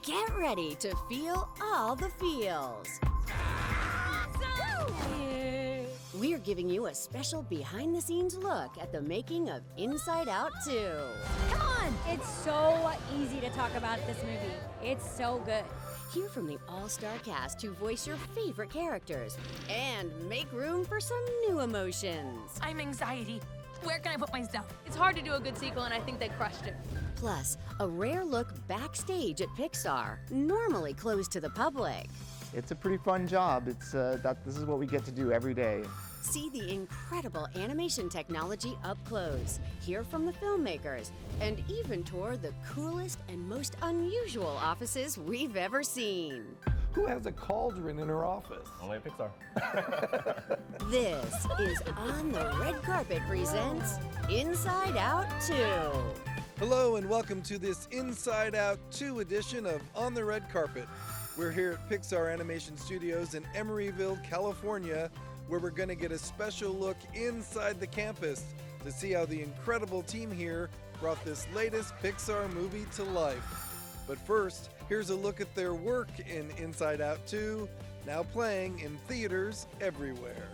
Get ready to feel all the feels. We're giving you a special behind-the-scenes look at the making of Inside Out 2. Come on! It's so easy to talk about this movie. It's so good. Hear from the all-star cast who voice your favorite characters and make room for some new emotions. I'm anxiety. Where can I put my stuff? It's hard to do a good sequel, and I think they crushed it. Plus, a rare look backstage at Pixar, normally closed to the public. It's a pretty fun job. This is what we get to do every day. See the incredible animation technology up close, hear from the filmmakers, and even tour the coolest and most unusual offices we've ever seen. Who has a cauldron in her office? Only at Pixar. This is On the Red Carpet presents Inside Out 2. Hello and welcome to this Inside Out 2 edition of On the Red Carpet. We're here at Pixar Animation Studios in Emeryville, California, where we're going to get a special look inside the campus to see how the incredible team here brought this latest Pixar movie to life. But first, here's a look at their work in Inside Out 2, now playing in theaters everywhere.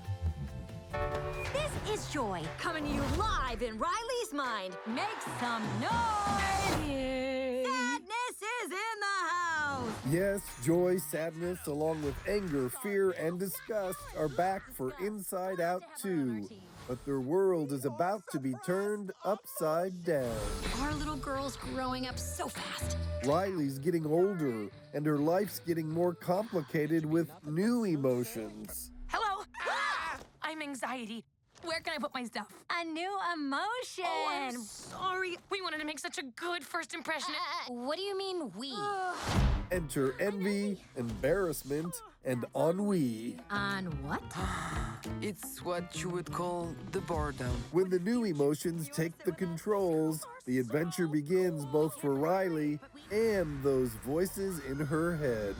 This is Joy, coming to you live in Riley's mind. Make some noise! Sadness is in the house! Yes, joy, sadness, along with anger, fear, and disgust are back for Inside Out 2. But their world is about to be turned upside down. Our little girl's growing up so fast. Riley's getting older, and her life's getting more complicated with new emotions. Hello? I'm anxiety. Where can I put my stuff? A new emotion! Oh, I'm sorry. We wanted to make such a good first impression. What do you mean, we? Enter envy, embarrassment, and ennui. On what? It's what you would call the boredom. When the new emotions take the controls, the adventure begins both for Riley and those voices in her head.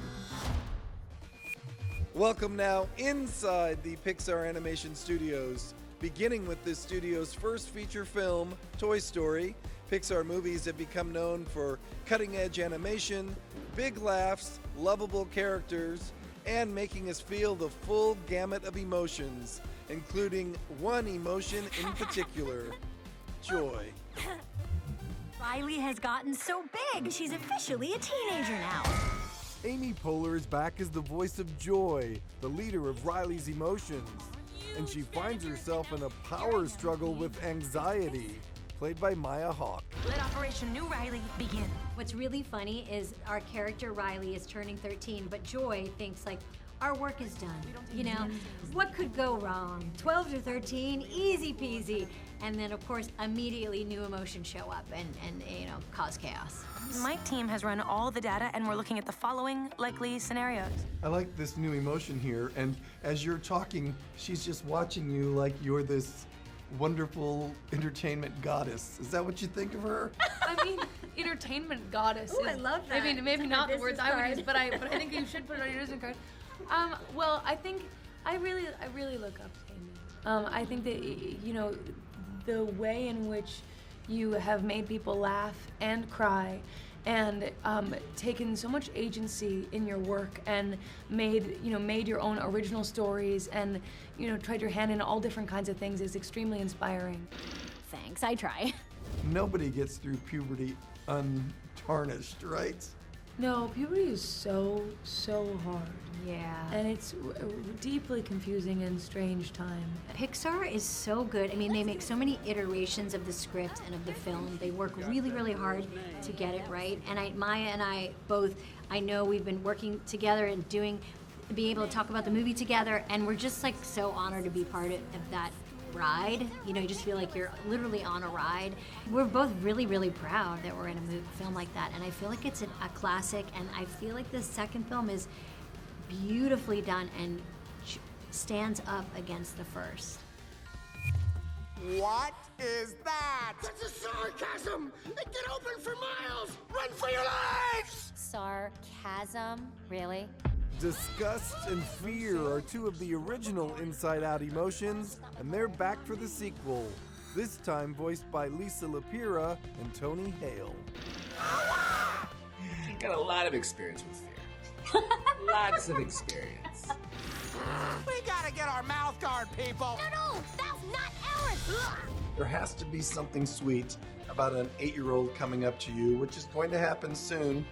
Welcome now inside the Pixar Animation Studios. Beginning with this studio's first feature film, Toy Story, Pixar movies have become known for cutting-edge animation, big laughs, lovable characters, and making us feel the full gamut of emotions, including one emotion in particular, joy. Riley has gotten so big, she's officially a teenager now. Amy Poehler is back as the voice of Joy, the leader of Riley's emotions. And she finds herself in a power struggle with anxiety, played by Maya Hawke. Let Operation New Riley begin. What's really funny is our character Riley is turning 13, but Joy thinks like, our work is done. You know, what could go wrong? 12 to 13, easy peasy. And then, of course, immediately new emotions show up and you know, cause chaos. My team has run all the data, and we're looking at the following likely scenarios. I like this new emotion here, and as you're talking, she's just watching you like you're this wonderful entertainment goddess. Is that what you think of her? I mean, entertainment goddess. Ooh, I love that. Maybe not the Business words I would card. use, but I think you should put it on your business card. Well, I think I really look up to Amy. I think that you know the way in which you have made people laugh and cry, and taken so much agency in your work, and made your own original stories, and tried your hand in all different kinds of things is extremely inspiring. Thanks, I try. Nobody gets through puberty untarnished, right? No, puberty is so hard. Yeah. And it's a deeply confusing and strange time. Pixar is so good. I mean, they make so many iterations of the script and of the film. They work really, really hard to get it right. And Maya and I both, I know we've been working together and being able to talk about the movie together, and we're just like so honored to be part of that ride. You know, you just feel like you're literally on a ride. We're both really, really proud that we're in a film like that, and I feel like it's a classic, and I feel like the second film is beautifully done and stands up against the first. What is that? That's a sarcasm! It can open for miles! Run for your lives! Sarcasm? Really? Disgust and fear are two of the original Inside Out emotions, and they're back for the sequel. This time voiced by Lisa Lapira and Tony Hale. Got a lot of experience with fear. Lots of experience. We gotta get our mouth guard, people! No, that's not ours! There has to be something sweet about an 8-year-old coming up to you, which is going to happen soon.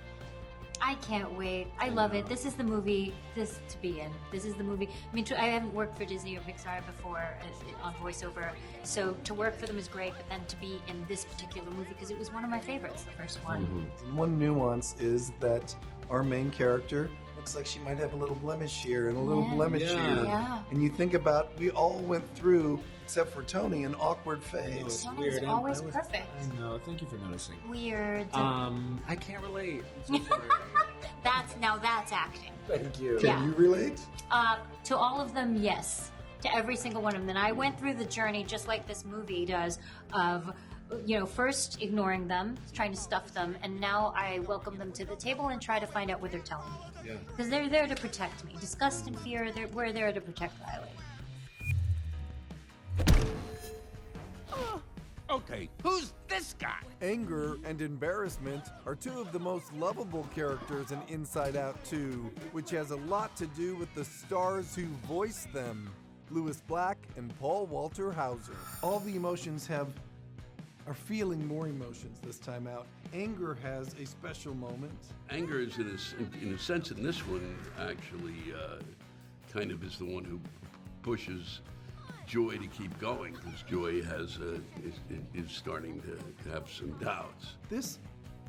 I can't wait. I love it. This is the movie to be in. This is the movie. I mean, I haven't worked for Disney or Pixar before on voiceover, so to work for them is great, but then to be in this particular movie, because it was one of my favorites, the first one. Mm-hmm. One nuance is that our main character looks like she might have a little blemish here and a little blemish here. Yeah. And you think about, we all went through, except for Tony, an awkward phase. It's Tony's weird. always perfect. I know. Thank you for noticing. Weird. I can't relate. I'm so sorry. That's acting. Thank you. Can you relate? To all of them, yes. To every single one of them. And I went through the journey just like this movie does of, first ignoring them, trying to stuff them, and now I welcome them to the table and try to find out what they're telling me. Yeah. Because they're there to protect me. Disgust and fear, we're there to protect Riley. Okay, who's this guy? Anger and embarrassment are two of the most lovable characters in Inside Out 2, which has a lot to do with the stars who voice them, Louis Black and Paul Walter Hauser. All the emotions are feeling more emotions this time out. Anger has a special moment. Anger is, in a sense, in this one, actually kind of is the one who pushes Joy to keep going, because Joy is starting to have some doubts. This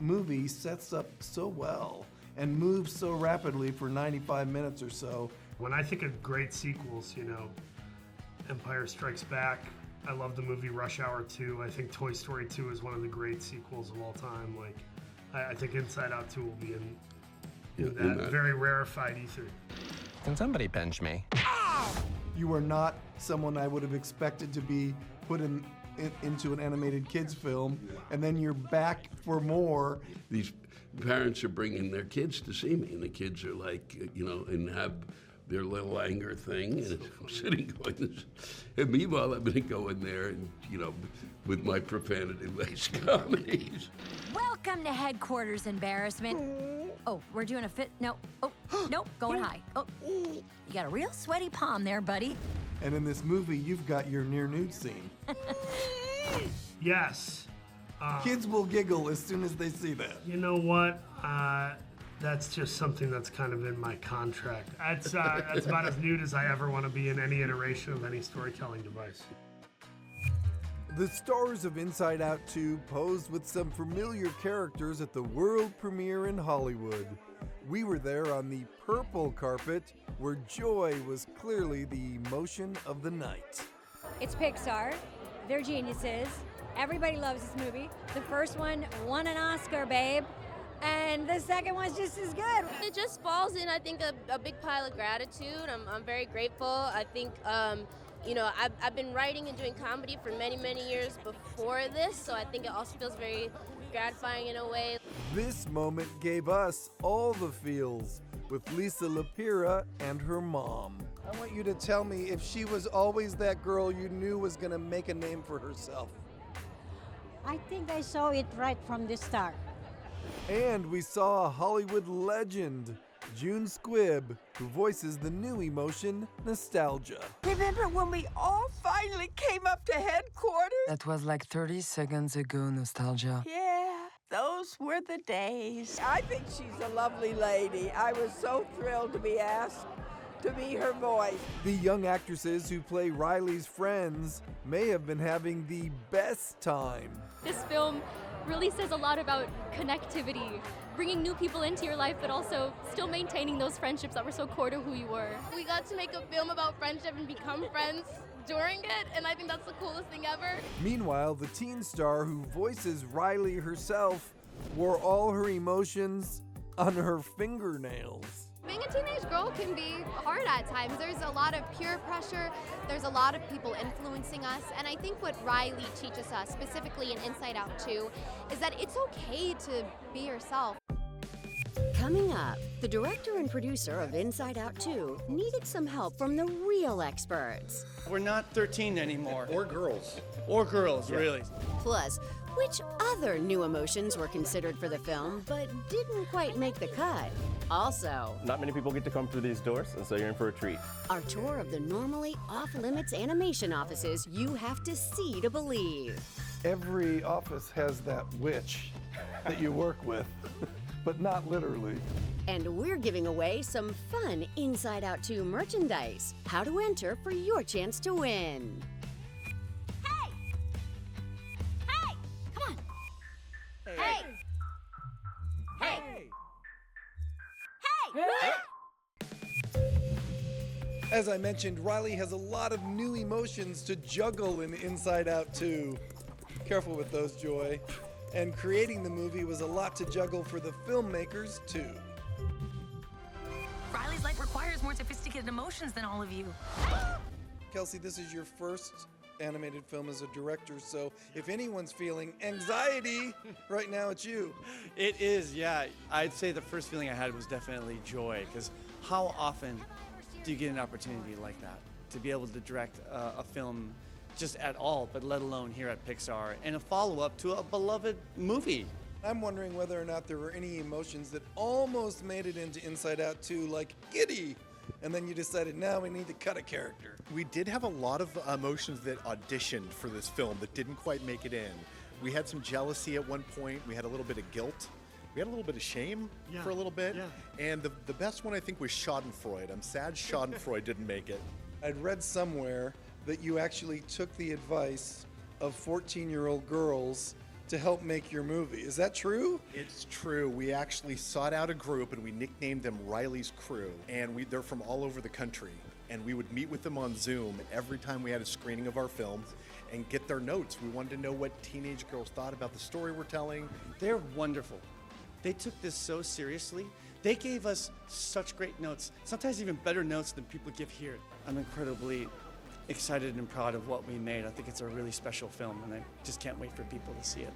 movie sets up so well and moves so rapidly for 95 minutes or so. When I think of great sequels, Empire Strikes Back, I love the movie Rush Hour 2. I think Toy Story 2 is one of the great sequels of all time. I think Inside Out 2 will be in that very rarefied ether. Can somebody pinch me? You are not someone I would have expected to be put into an animated kids film, and then you're back for more. These parents are bringing their kids to see me, and the kids are like, and have their little anger thing, and I'm sitting going this. And meanwhile, I'm going to go in there and, with my profanity-laced comedies. Welcome to headquarters, embarrassment. Oh, we're doing a fit. No. Oh, nope, going high. Oh, you got a real sweaty palm there, buddy. And in this movie, you've got your near nude scene. Yes. Kids will giggle as soon as they see that. You know what? That's just something that's kind of in my contract. That's about as nude as I ever want to be in any iteration of any storytelling device. The stars of Inside Out 2 posed with some familiar characters at the world premiere in Hollywood. We were there on the purple carpet, where Joy was clearly the emotion of the night. It's Pixar. They're geniuses. Everybody loves this movie. The first one won an Oscar, babe. And the second one's just as good. It just falls in, I think, a big pile of gratitude. I'm very grateful. I think, I've been writing and doing comedy for many, many years before this, so I think it also feels very gratifying in a way. This moment gave us all the feels with Lisa Lapira and her mom. I want you to tell me if she was always that girl you knew was going to make a name for herself. I think I saw it right from the start. And we saw a Hollywood legend, June Squibb, who voices the new emotion, nostalgia. Remember when we all finally came up to headquarters? That was like 30 seconds ago, nostalgia. Yeah, those were the days. I think she's a lovely lady. I was so thrilled to be asked to be her voice. The young actresses who play Riley's friends may have been having the best time. This film really says a lot about connectivity, bringing new people into your life, but also still maintaining those friendships that were so core to who you were. We got to make a film about friendship and become friends during it, and I think that's the coolest thing ever. Meanwhile, the teen star who voices Riley herself wore all her emotions on her fingernails. Being a teenage girl can be hard at times. There's a lot of peer pressure. There's a lot of people influencing us. And I think what Riley teaches us, specifically in Inside Out 2, is that it's okay to be yourself. Coming up, the director and producer of Inside Out 2 needed some help from the real experts. We're not 13 anymore. Or girls. Or girls, really. Plus, which Other new emotions were considered for the film, but didn't quite make the cut. Also, not many people get to come through these doors, and so you're in for a treat. our tour of the normally off-limits animation offices you have to see to believe. Every office has that witch that you work with, but not literally. And we're giving away some fun Inside Out 2 merchandise. How to enter for your chance to win. Hey! As I mentioned, Riley has a lot of new emotions to juggle in Inside Out 2. Careful with those, Joy. And creating the movie was a lot to juggle for the filmmakers, too. Riley's life requires more sophisticated emotions than all of you. Kelsey, this is your first animated film as a director, so if anyone's feeling anxiety right now, it's you. It is, yeah. I'd say the first feeling I had was definitely joy, because how often do you get an opportunity like that to be able to direct a film just at all, but let alone here at Pixar, and a follow-up to a beloved movie? I'm wondering whether or not there were any emotions that almost made it into Inside Out 2, like giddy, and then you decided, now we need to cut a character. We did have a lot of emotions that auditioned for this film that didn't quite make it in. We had some jealousy at one point. We had a little bit of guilt. We had a little bit of shame for a little bit. Yeah. And the best one, I think, was Schadenfreude. I'm sad Schadenfreude didn't make it. I'd read somewhere that you actually took the advice of 14-year-old girls to help make your movie. Is that true? It's true. We actually sought out a group and we nicknamed them Riley's Crew. And they're from all over the country. And we would meet with them on Zoom every time we had a screening of our films and get their notes. We wanted to know what teenage girls thought about the story we're telling. They're wonderful. They took this so seriously. They gave us such great notes, sometimes even better notes than people give here. I'm incredibly excited and proud of what we made. I think it's a really special film, and I just can't wait for people to see it.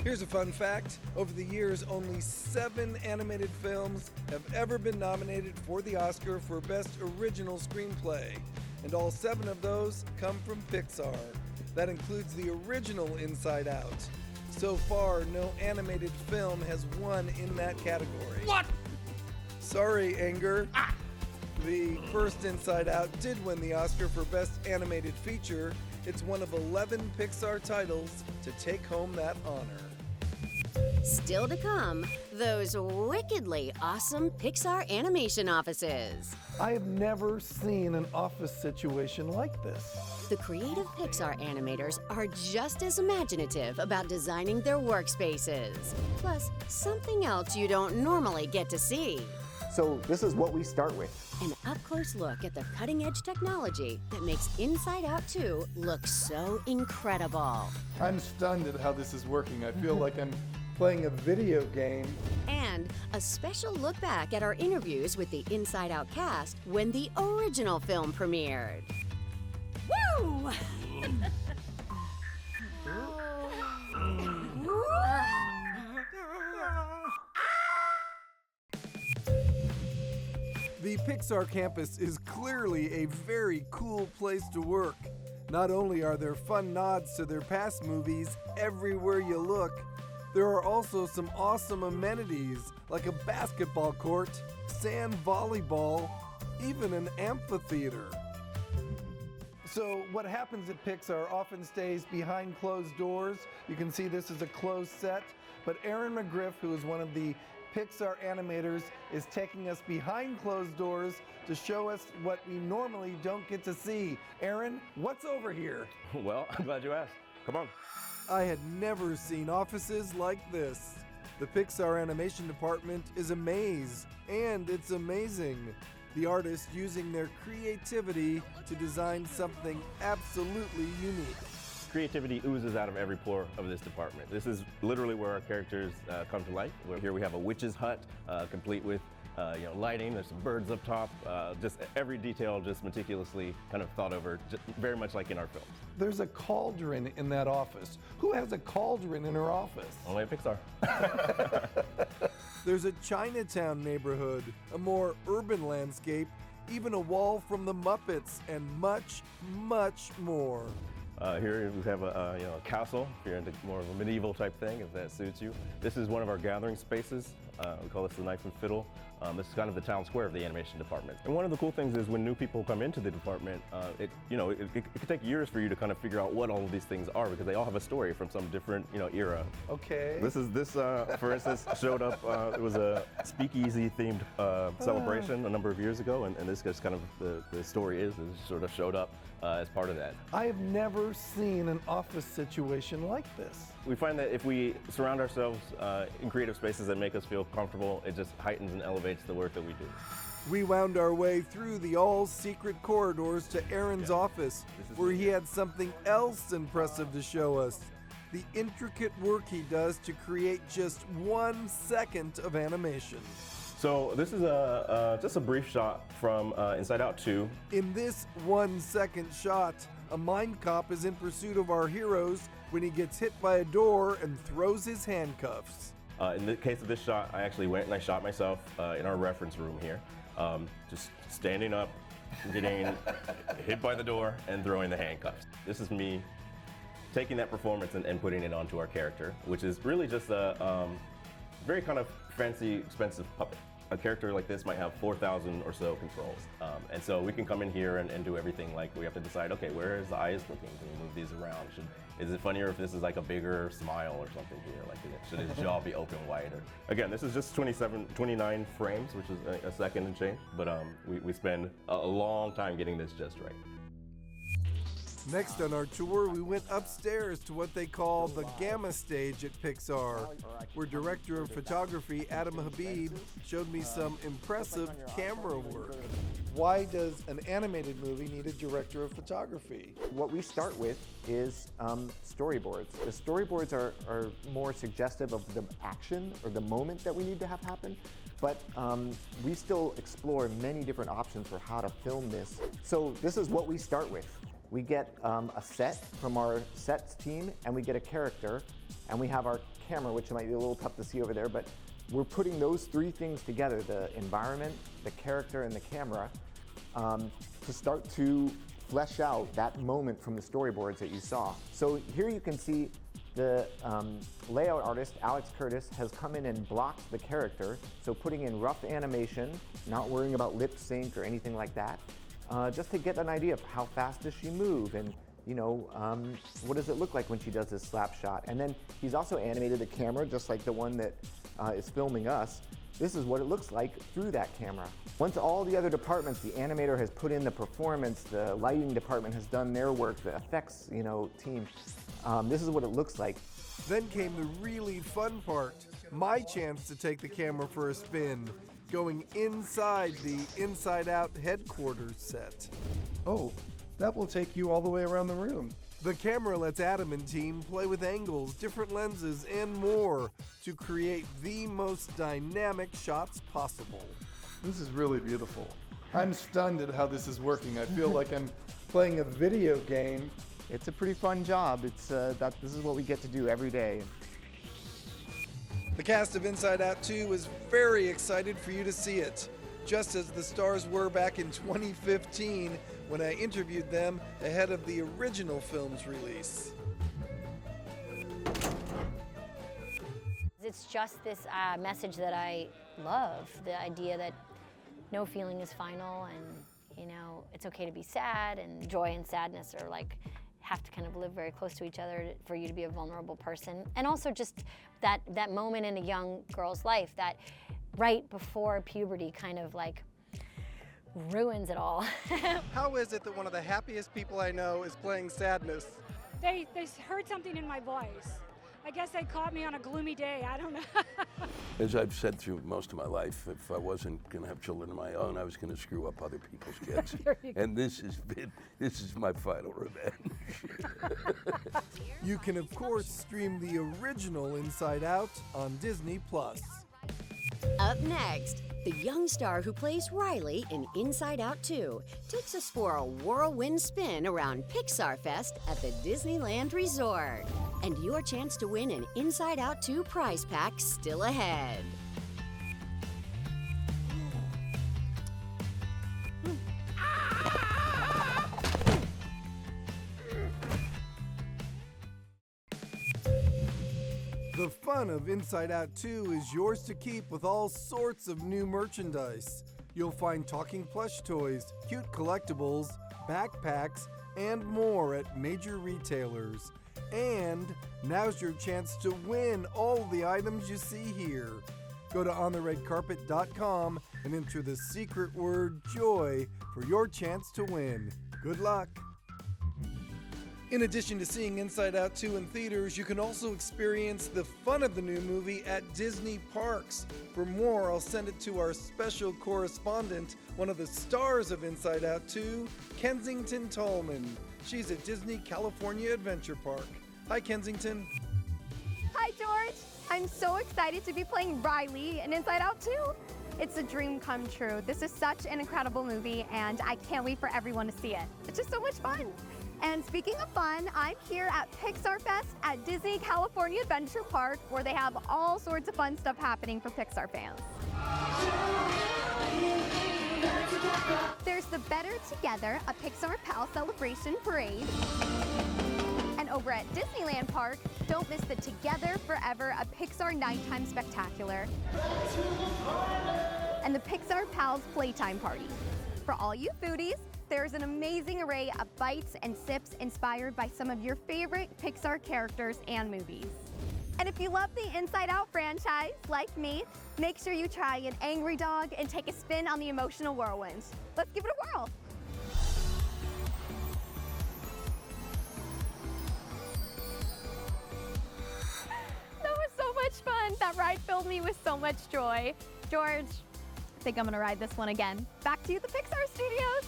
Here's a fun fact. Over the years, only 7 animated films have ever been nominated for the Oscar for Best Original Screenplay. And all 7 of those come from Pixar. That includes the original Inside Out. So far, no animated film has won in that category. What? Sorry, Anger. The first Inside Out did win the Oscar for Best Animated Feature. It's one of 11 Pixar titles to take home that honor. Still to come, those wickedly awesome Pixar animation offices. I have never seen an office situation like this. The creative Pixar animators are just as imaginative about designing their workspaces. Plus, something else you don't normally get to see. So this is what we start with. An up-close look at the cutting-edge technology that makes Inside Out 2 look so incredible. I'm stunned at how this is working. I feel like I'm playing a video game. And a special look back at our interviews with the Inside Out cast when the original film premiered. Woo! The Pixar campus is clearly a very cool place to work. Not only are there fun nods to their past movies everywhere you look, there are also some awesome amenities like a basketball court, sand volleyball, even an amphitheater. So what happens at Pixar often stays behind closed doors. You can see this is a closed set, but Aaron McGriff, who is one of the Pixar animators, is taking us behind closed doors to show us what we normally don't get to see. Aaron, what's over here? Well, I'm glad you asked. Come on. I had never seen offices like this. The Pixar animation department is a maze, and it's amazing. The artists using their creativity to design something absolutely unique. Creativity oozes out of every pore of this department. This is literally where our characters come to life. Here we have a witch's hut, complete with lighting. There's some birds up top. Just every detail just meticulously kind of thought over, just very much like in our films. There's a cauldron in that office. Who has a cauldron in her office? Only at Pixar. There's a Chinatown neighborhood, a more urban landscape, even a wall from the Muppets, and much, much more. Here we have a castle, if you're into more of a medieval type thing, if that suits you. This is one of our gathering spaces. We call this the Knife and Fiddle. This is kind of the town square of the animation department. And one of the cool things is when new people come into the department, it could take years for you to kind of figure out what all of these things are, because they all have a story from some different era. Okay. This, for instance, showed up. It was a speakeasy themed celebration a number of years ago, and this is kind of the story is sort of showed up as part of that. I have never seen an office situation like this. We find that if we surround ourselves in creative spaces that make us feel comfortable, it just heightens and elevates the work that we do. We wound our way through the all-secret corridors to Aaron's office, where he had something else impressive to show us. The intricate work he does to create just 1 second of animation. So this is just a brief shot from Inside Out 2. In this 1 second shot, a mind cop is in pursuit of our heroes when he gets hit by a door and throws his handcuffs. In the case of this shot, I actually went and I shot myself in our reference room here. Just standing up, getting hit by the door and throwing the handcuffs. This is me taking that performance and putting it onto our character, which is really just a very kind of fancy, expensive puppet. A character like this might have 4,000 or so controls. And so we can come in here and do everything. Like we have to decide, okay, where is the eyes looking? Can we move these around? Is it funnier if this is like a bigger smile or something here? Like should his jaw be open wider? Again, this is just 29 frames, which is a second and change. But we spend a long time getting this just right. Next on our tour, we went upstairs to what they call the Gamma Stage at Pixar, where Director of Photography Adam Habib showed me some impressive camera work. Why does an animated movie need a director of photography? What we start with is storyboards. The storyboards are more suggestive of the action or the moment that we need to have happen. But we still explore many different options for how to film this. So this is what we start with. We get a set from our sets team, and we get a character, and we have our camera, which might be a little tough to see over there, but we're putting those three things together, the environment, the character, and the camera, to start to flesh out that moment from the storyboards that you saw. So here you can see the layout artist, Alex Curtis, has come in and blocked the character, so putting in rough animation, not worrying about lip sync or anything like that. Just to get an idea of how fast does she move, and what does it look like when she does this slap shot. And then he's also animated the camera, just like the one that is filming us. This is what it looks like through that camera. Once all the other departments, the animator has put in the performance, the lighting department has done their work, the effects team, this is what it looks like. Then came the really fun part, my chance to take the camera for a spin, going inside the Inside Out headquarters set. Oh, that will take you all the way around the room. The camera lets Adam and team play with angles, different lenses, and more to create the most dynamic shots possible. This is really beautiful. I'm stunned at how this is working. I feel like I'm playing a video game. It's a pretty fun job. This is what we get to do every day. The cast of Inside Out 2 is very excited for you to see it, just as the stars were back in 2015 when I interviewed them ahead of the original film's release. It's just this message that I love, the idea that no feeling is final, and it's okay to be sad, and joy and sadness are have to kind of live very close to each other for you to be a vulnerable person. And also just that moment in a young girl's life that right before puberty kind of ruins it all. How is it that one of the happiest people I know is playing sadness? They heard something in my voice. I guess they caught me on a gloomy day. I don't know. As I've said through most of my life, if I wasn't going to have children of my own, I was going to screw up other people's kids. And this is my final revenge. You can, of course, stream the original Inside Out on Disney+. Up next, the young star who plays Riley in Inside Out 2 takes us for a whirlwind spin around Pixar Fest at the Disneyland Resort. And your chance to win an Inside Out 2 prize pack still ahead. fun of Inside Out 2 is yours to keep with all sorts of new merchandise. You'll find talking plush toys, cute collectibles, backpacks, and more at major retailers. And now's your chance to win all the items you see here. Go to ontheredcarpet.com and enter the secret word JOY for your chance to win. Good luck. In addition to seeing Inside Out 2 in theaters, you can also experience the fun of the new movie at Disney parks. For more, I'll send it to our special correspondent, one of the stars of Inside Out 2, Kensington Tallman. She's at Disney California Adventure Park. Hi, Kensington. Hi, George. I'm so excited to be playing Riley in Inside Out 2. It's a dream come true. This is such an incredible movie, and I can't wait for everyone to see it. It's just so much fun. And speaking of fun, I'm here at Pixar Fest at Disney California Adventure Park, where they have all sorts of fun stuff happening for Pixar fans. There's the Better Together, a Pixar Pal Celebration Parade. And over at Disneyland Park, don't miss the Together Forever, a Pixar Nighttime Spectacular. And the Pixar Pals Playtime Party. For all you foodies, there's an amazing array of bites and sips inspired by some of your favorite Pixar characters and movies. And if you love the Inside Out franchise, like me, make sure you try an Angry Dog and take a spin on the emotional whirlwind. Let's give it a whirl. That was so much fun. That ride filled me with so much joy. George, I think I'm gonna ride this one again. Back to you at the Pixar Studios.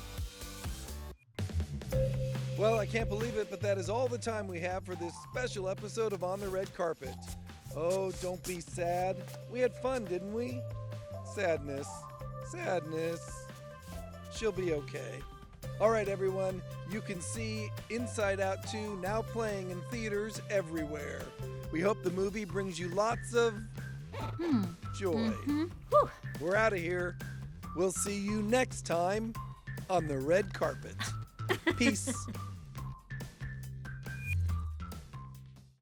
Well, I can't believe it, but that is all the time we have for this special episode of On the Red Carpet. Oh, don't be sad. We had fun, didn't we? Sadness. Sadness. She'll be okay. All right, everyone, you can see Inside Out 2 now playing in theaters everywhere. We hope the movie brings you lots of joy. We're out of here. We'll see you next time on the red carpet. Peace.